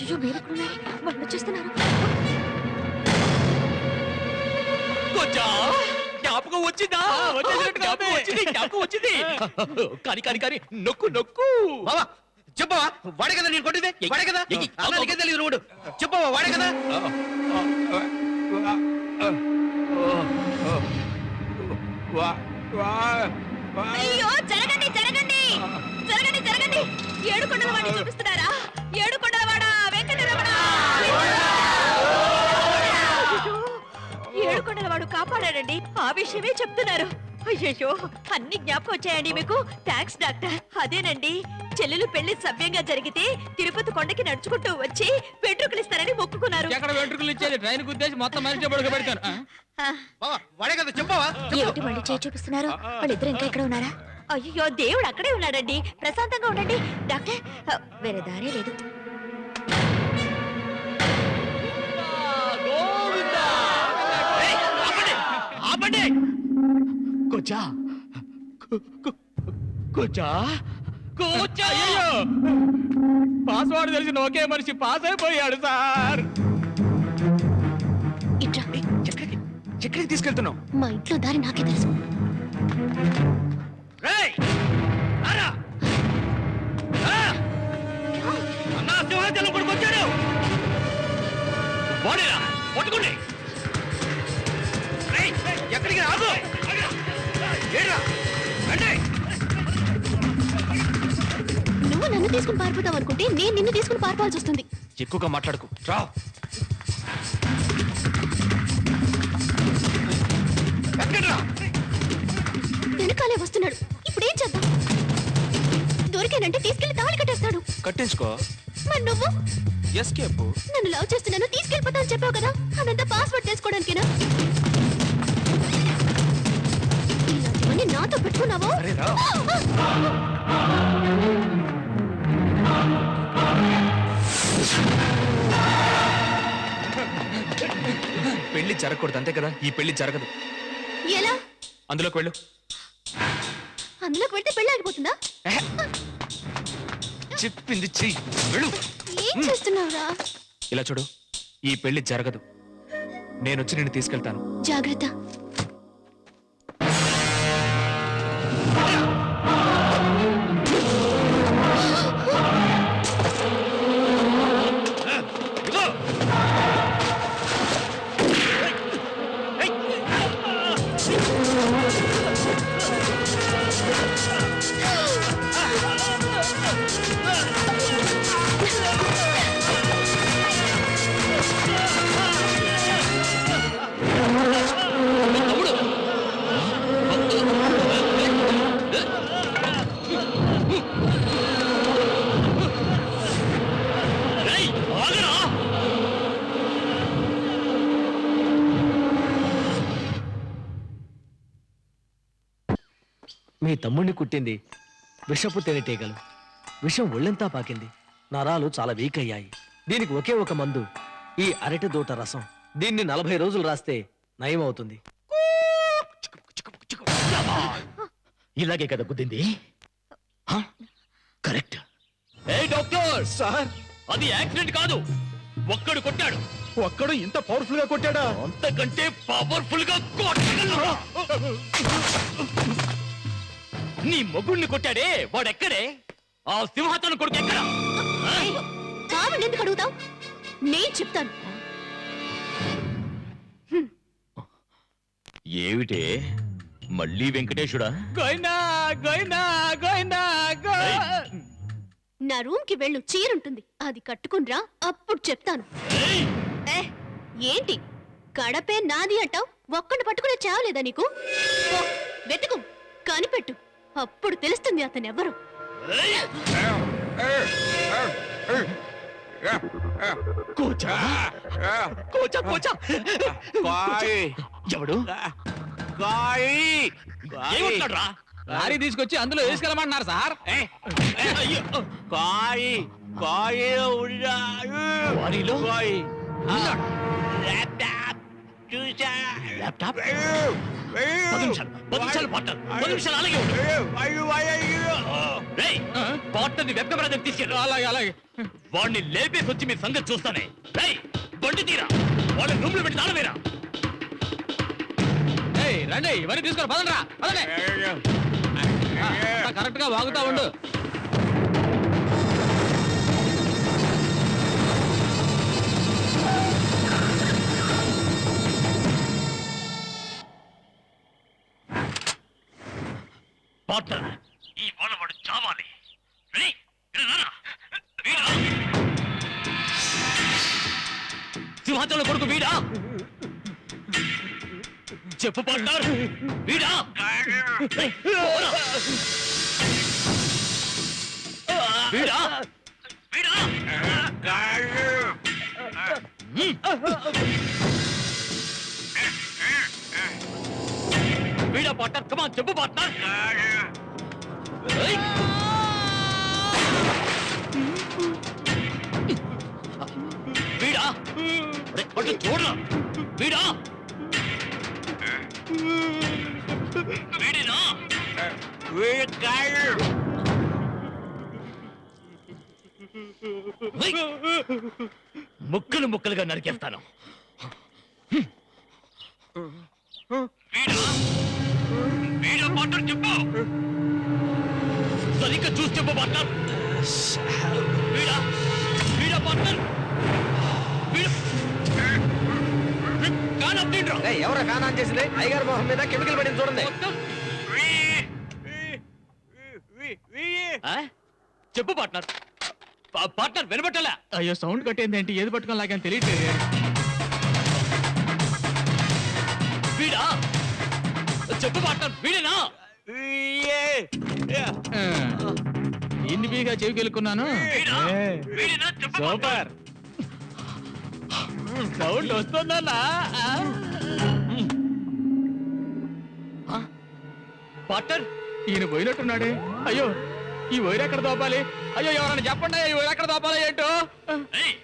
అయ్యో మీరెక్కడున్నారు? వాళ్ళు వచ్చేస్తున్నారు. జ్ఞాపకం వచ్చిందా? జ్ఞాపకం వచ్చింది. కానీ నొక్కు నొక్కు. చెప్పవా వాడే కదా నేను కొట్టింది? వాడే కదా? నీకే తెలియదు రోడ్డు. చెప్పవా వాడే కదా? అయ్యో జరగండి జరగండి జరగండి జరగండి. ఏడుకొండల వాడిని చూపిస్తున్నారా? ఏడుకొండల వాడ వెంకటరమణ. ఏడుకొండల వాడు కాపాడాడండి. ఆ విషయమే చెప్తున్నారు. అయ్యో అన్ని జ్ఞాపకం వచ్చాయండి మీకు. Thanks doctor. అదేనండి చెల్లెలు పెళ్లి సవ్యంగా జరిగితే తిరుపతి కొండకి నడుచుకుంటూ వచ్చి వెంట్రుకలు ఇస్తారని మొక్కుకున్నారు. ఎక్కడ వెంట్రుకలు ఇచ్చేది? ట్రైన్ గుద్దేసి మొత్తం మనిషి పడుకోబెడతాను. వాడే కదా చెప్పవా? ఏమిటి మళ్ళీ చేయి చూపిస్తున్నారు? వాళ్ళిద్దరు ఇంకా ఎక్కడ ఉన్నారా? అయ్యో దేవుడు అక్కడే ఉన్నాడండి. ప్రశాంతంగా ఉండండి డాక్టర్. వేరే దారే లేదు. కూర్చా కూర్చా కూర్చా. పాస్వర్డ్ తెలిసిన ఒకే మనిషి పాస్ అయిపోయాడు సార్. ఇట్రా. ఎక్కడికి తీసుకెళ్తున్నావు? మా ఇంట్లో దారి నాకే తెలుసు. పట్టుకోండి. ఎక్కడికి రాదు. నువ్వు నన్ను తీసుకుని పారిపోతావు అనుకుంటే నేను నిన్ను తీసుకుని పారిపోవాల్సి వస్తుంది. ఎక్కువగా మాట్లాడుకు. రా. వెనకాలే వస్తున్నాడు. ఇప్పుడేం చేద్దాం? దొరికానంటే తీసుకెళ్లి తాళి కట్టేస్తాడు. కట్టించుకో. మరి నువ్వు ఎస్కేప్. నన్ను లవ్ చేస్తున్నాను తీసుకెళ్ళిపోతా అని చెప్పావు కదా. అదంతా పాస్వర్డ్ చేసుకోవడానికేనా? ఇలాంటివన్నీ నాతో పెట్టుకున్నావో? పెళ్లి జరగకూడదు అంతే కదా? ఈ పెళ్లి జరగదు. ఎలా? అందులోకి వెళ్ళు. అందులోకి వెళ్తే పెళ్లి ఆగిపోతుందా? చెప్పింది చెయ్యి. వెళ్ళు. ఏం చేస్తున్నావురా? ఇలా చూడు, ఈ పెళ్లి జరగదు. నేనొచ్చి నిన్ను తీసుకెళ్తాను. జాగ్రత్త. మీ తమ్ముడిని కుట్టింది విషపు తేనెటీగలు. విషం ఒళ్ళంతా పాకింది. నరాలు చాలా వీక్ అయ్యాయి. దీనికి ఒకే ఒక మందు, ఈ అరటి దూట రసం. దీన్ని 40 రోజులు రాస్తే నయం అవుతుంది. ఇలాగే కదా గుద్దింది? కరెక్ట్. ఏ డాక్టర్ సార్, అది యాక్సిడెంట్ కాదు. ఒక్కడు కొట్టాడు. ఒక్కడు ఇంత పవర్ఫుల్ గా కొట్టాడా? అంతకంటే పవర్ఫుల్ గా కొట్టగలరా? నీ మొగుడిని కొట్టాడే వాడెక్కడే? ఆ సింహాసనం కొడుకు ఎక్కడ? కావాలని ఎందుకు అడుగుతావు? నేను చెప్తాను. ఏమిటే మళ్ళీ వెంకటేశుడా? గోయినా గోయినా గోయినా నా రూమ్ కి వెళ్ళు, చీరుంటుంది, అది కట్టుకునిరా, అప్పుడు చెప్తాను. ఏంటి గడపే నాది అంటావు? ఒక్కడిని పట్టుకునే చావలేదా నీకు? వెతుకు, కనిపెట్టు, అప్పుడు తెలుస్తుంది అతనెవరు. ఎవడు? లారీ తీసుకొచ్చి అందులో వేసుకెళ్ళమంటున్నారు సార్. చూసా ల్యాప్టాప్ 10 నిమిషాలు పార్ట్నర్ 10 నిమిషాలు అలాగే ఉండు రేయ్ పార్ట్నర్ని వెబ్ కెమెరా దగ్గర తీసుకెళ్ళు అలాగే అలాగే వాడిని లేపేసి వచ్చి మీ సంగతి చూస్తానే రేయ్ బండి తీరా వాళ్ళ రూమ్లో పెట్టి తాళవేరా రండి ఇవన్నీ తీసుకొని పదండ్రా పదండి కరెక్ట్ గా వాగుతా ఉండు పార్ట్నర్ ఈ వాళ్ళ వాడు చావాలి రేయ్ ఇలా రారా. వీడా సింహాచలం కొడుకు వీడా చెప్పు పార్ట్నర్ వీడా రేయ్, పోరా. వీడా వీడా వీడా పార్ట్నర్ కమాన్ చెప్పు పార్ట్నర్ రేయ్. వీడా రే, పట్టు చూడరా వీడా వీడినా రేయ్. ముక్కలు ముక్కలుగా నరికేస్తాను వీడా వీడా పార్ట్నర్ చెప్పు సరిగ్గా చూసి చెప్పు పార్ట్నర్ వీడా వీడా పార్ట్నర్ వీడా కానా తిండ్రా ఎవరా కానా చేసింది అయ్యగారు మొహం మీద కెమికల్ పడింది చూడండి చెప్పు పార్ట్నర్ పార్ట్నర్ వినబట్టలే అయ్యో సౌండ్ కట్టేందేంటి ఏది పట్టుకొని లాగా తెలియట్లేదు వీడా చెప్పు పార్ట్నర్ వీడేనా ఇన్ని బీగా చెవికెళ్ళుకున్నాను వీడా వీడేనా చెప్పు సూపర్ సౌండ్ వస్తుందన్నా పార్ట్నర్ ఈయన పోయినట్టున్నాడే అయ్యో ఈ వైర్ ఎక్కడ దోపాలి అయ్యో ఎవరైనా చెప్పండి ఈ వైర్ ఎక్కడ దోపాలి ఏంటో ఏయ్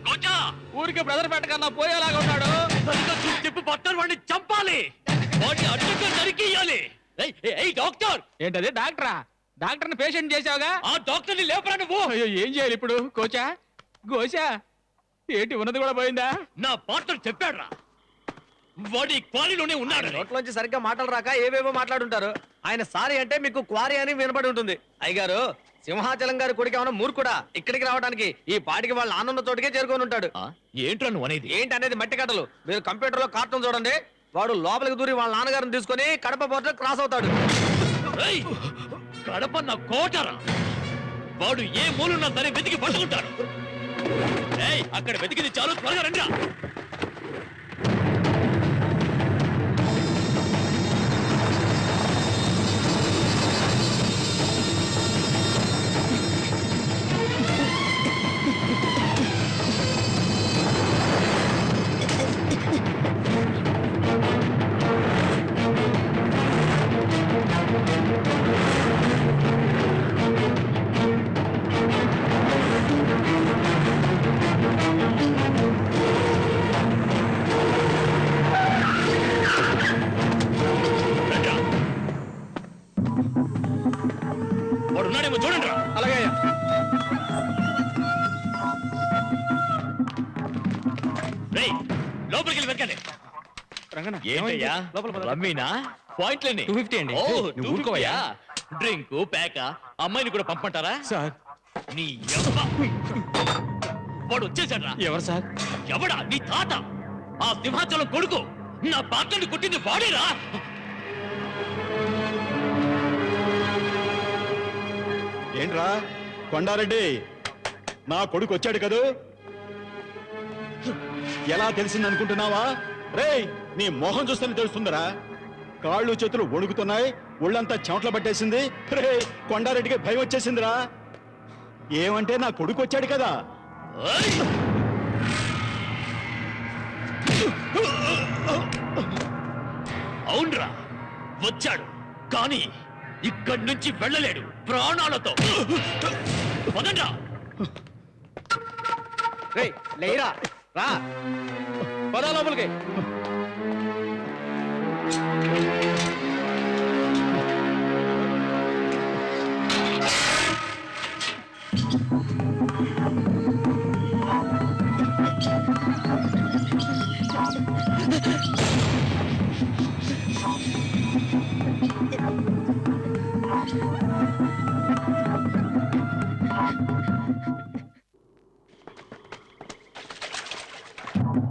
కోచా ఊరికి బ్రదర్ పెట్టకన్నా పోయేలాగా ఉన్నాడు సరిగ్గా చూసి చెప్పు పార్ట్నర్ వాడిని చంపాలి వాడిని అడ్డంగా నరికేయాలి ఏయ్ డాక్టర్ ఏంటది డాక్టరా డాక్టర్ని పేషెంట్ చేసావుగా ఆ డాక్టర్ని లేపరా నువ్వు అయ్యో ఏం చేయాలి ఇప్పుడు కోచా గోచా ఏంటి ఉన్నది కూడా పోయిందా నా పార్ట్నర్ చెప్పాడ్రా వాడి క్వారీలోనే ఉన్నాడు నోట్లోంచి సరిగ్గా మాటలు రాక ఏవేవో మాట్లాడుంటారు ఆయన సారీ అంటే మీకు క్వారీ అని వినపడి ఉంటుంది అయ్యగారు సింహాచలం గారి కొడుకు ఏమైనా మూర్ఖుడా ఇక్కడికి రావడానికి ఈ పాటికి వాళ్ళ ఆనంద చోటుకే చేరుకొని ఉంటాడు ఏంట్రా నువ్వు అనేది ఏంటి అనేది మట్టి కట్టలు మీరు కంప్యూటర్ లో కార్టూన్ చూడండి వాడు లోపలికి దూరి వాళ్ళ నాన్నగారిని తీసుకొని కడప పోర్టు క్రాస్ అవుతాడు ఏయ్, కడప నా కోటరా వాడు ఏ మూలున్నా సరే వెతికి పట్టుకుంటాడు ఏయ్ అక్కడ వెతికింది చాలు త్వరగా రండిరా రండిరా. వాడు ఉన్నాడేమో చూడండి రా అలాగే రేయ్ లోపలికి వెళ్ళి వెతకండి ఏంటయ్యా రమ్మీనా పాయింట్లేని 250 అండి. ఓ నువ్వు ఊరుకోవయ్యా. డ్రింక్ పేక అమ్మాయిని కూడా పంపంటారా సార్ నీ యవ్వ. వాడు వచ్చేసాడు రా ఎవరు సార్ ఎవడా నీ తాత ఆ సింహాచలం కొడుకు నా పాత్రని కొట్టింది వాడేరా ఏంట్రా కొండారెడ్డి నా కొడుకు వచ్చాడు కదూ ఎలా తెలిసింది అనుకుంటున్నావా రేయ్ నీ మొహం చూస్తేనే తెలుస్తుందిరా కాళ్ళు చేతులు వణుకుతున్నాయి ఒళ్ళంతా చెమటలు పట్టేసింది రే కొండారెడ్డికి భయం వచ్చేసిందిరా ఏమంటే నా కొడుకు వచ్చాడు కదా ఏయ్! అవునరా వచ్చాడు కానీ ఇక్కడి నుంచి వెళ్ళలేడు ప్రాణాలతో పదండ్రా రేయ్ లేరా రా పద లోపలికి.